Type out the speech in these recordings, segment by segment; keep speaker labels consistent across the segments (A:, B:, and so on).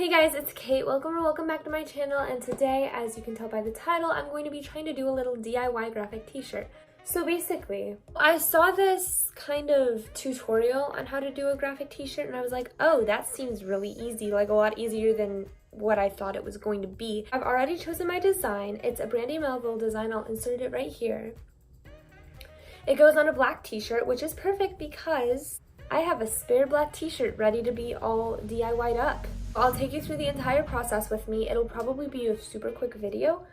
A: Hey guys, it's Kate. Welcome back to my channel, and today, as you can tell by the title, I'm going to be trying to do a little DIY graphic t-shirt. So basically, I saw this kind of tutorial on how to do a graphic t-shirt and I was like, oh, that seems really easy, like a lot easier than what I thought it was going to be. I've already chosen my design. It's a Brandy Melville design. I'll insert it right here. It goes on a black t-shirt, which is perfect because I have a spare black t-shirt ready to be all DIY'd up. I'll take you through the entire process with me. It'll probably be a super quick video,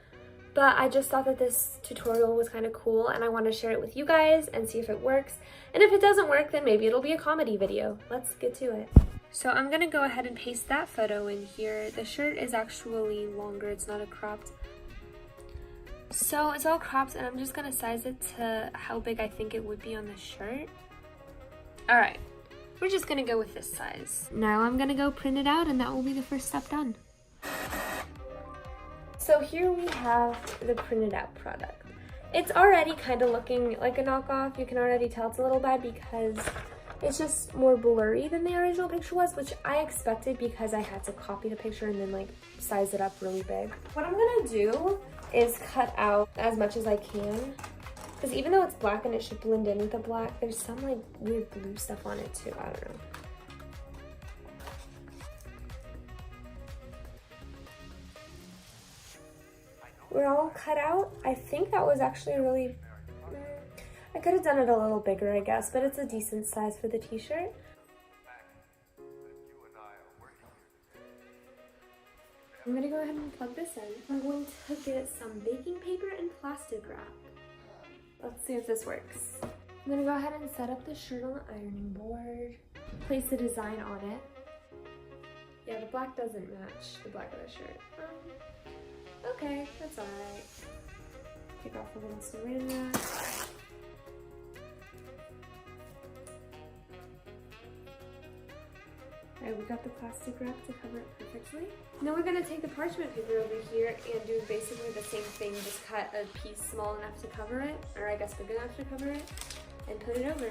A: but I just thought that this tutorial was kind of cool and I want to share it with you guys and see if it works. And if it doesn't work, then maybe it'll be a comedy video. Let's get to it. So I'm gonna go ahead and paste that photo in here. The shirt is actually longer, it's not a cropped. So it's all cropped and I'm just gonna size it to how big I think it would be on the shirt. All right. We're just gonna go with this size. Now I'm gonna go print it out and that will be the first step done. So here we have the printed out product. It's already kind of looking like a knockoff. You can already tell it's a little bad because it's just more blurry than the original picture was, which I expected because I had to copy the picture and then like size it up really big. What I'm gonna do is cut out as much as I can. Because even though it's black and it should blend in with the black, there's some like weird blue stuff on it too. I don't know. We're all cut out. I think that was actually really... I could have done it a little bigger, I guess, but it's a decent size for the t-shirt. I'm going to go ahead and plug this in. I'm going to get some baking paper and plastic wrap. Let's see if this works. I'm gonna go ahead and set up the shirt on the ironing board. Place the design on it. Yeah, the black doesn't match the black of the shirt. Okay, that's alright. Take off the little saran wrap. Alright, we got the plastic wrap to cover it perfectly. Now we're gonna take the parchment paper over here and do basically the same thing, just cut a piece small enough to cover it, or I guess big enough to cover it, and put it over.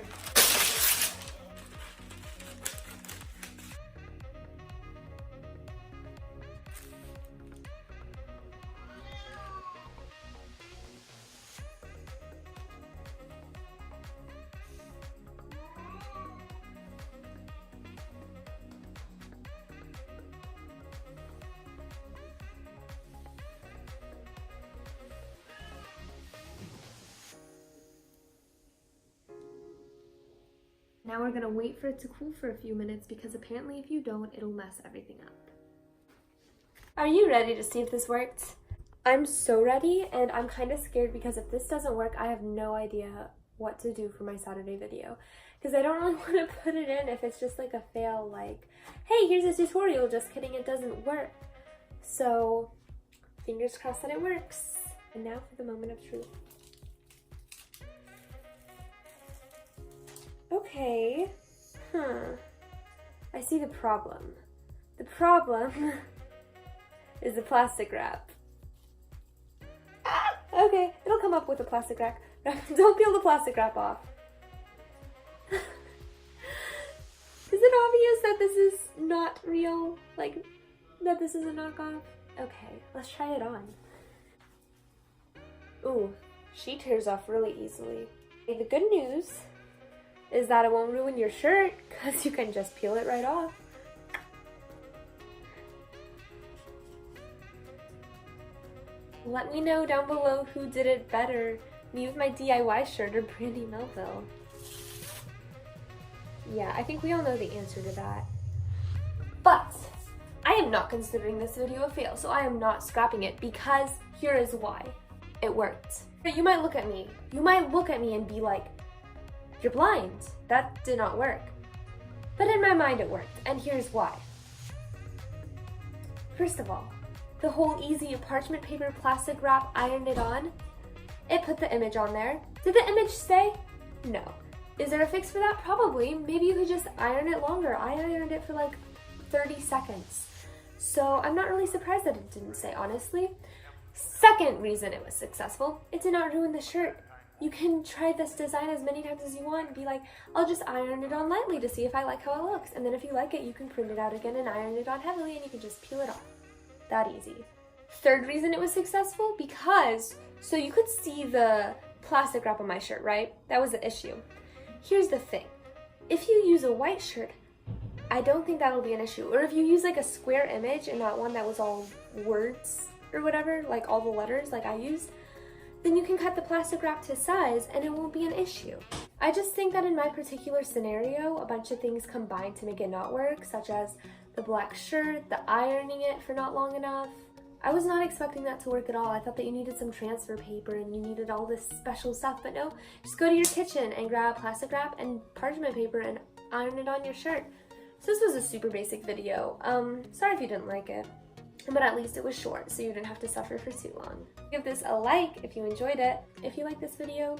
A: Now we're gonna wait for it to cool for a few minutes because apparently if you don't, it'll mess everything up. Are you ready to see if this worked? I'm so ready and I'm kind of scared because if this doesn't work, I have no idea what to do for my Saturday video. Because I don't really want to put it in if it's just like a fail, like, hey, here's a tutorial, just kidding, it doesn't work. So, fingers crossed that it works. And now for the moment of truth. Okay, I see the problem. The problem is the plastic wrap. Okay, it'll come up with a plastic wrap. Don't peel the plastic wrap off. Is it obvious that this is not real? Like, that this is a knockoff? Okay, let's try it on. Ooh, she tears off really easily. Okay, the good news is that it won't ruin your shirt because you can just peel it right off. Let me know down below who did it better, me with my DIY shirt or Brandy Melville. Yeah, I think we all know the answer to that. But I am not considering this video a fail, so I am not scrapping it because here is why. It worked. You might look at me. You might look at me and be like, you're blind. That did not work. But in my mind it worked, and here's why. First of all, the whole easy parchment paper plastic wrap ironed it on. It put the image on there. Did the image stay? No. Is there a fix for that? Probably. Maybe you could just iron it longer. I ironed it for like 30 seconds. So I'm not really surprised that it didn't stay, honestly. Second reason it was successful, it did not ruin the shirt. You can try this design as many times as you want and be like, I'll just iron it on lightly to see if I like how it looks. And then if you like it, you can print it out again and iron it on heavily and you can just peel it off. That easy. Third reason it was successful, because, so you could see the plastic wrap on my shirt, right? That was the issue. Here's the thing. If you use a white shirt, I don't think that'll be an issue. Or if you use like a square image and not one that was all words or whatever, like all the letters like I used, then you can cut the plastic wrap to size and it won't be an issue. I just think that in my particular scenario, a bunch of things combined to make it not work, such as the black shirt, the ironing it for not long enough. I was not expecting that to work at all. I thought that you needed some transfer paper and you needed all this special stuff, but no, just go to your kitchen and grab plastic wrap and parchment paper and iron it on your shirt. So this was a super basic video. Sorry if you didn't like it, but at least it was short, so you didn't have to suffer for too long. Give this a like if you enjoyed it. If you like this video,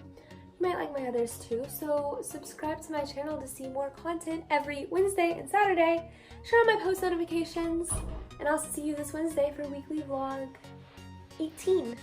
A: you might like my others too, so subscribe to my channel to see more content every Wednesday and Saturday. Turn on my post notifications, and I'll see you this Wednesday for weekly vlog 18.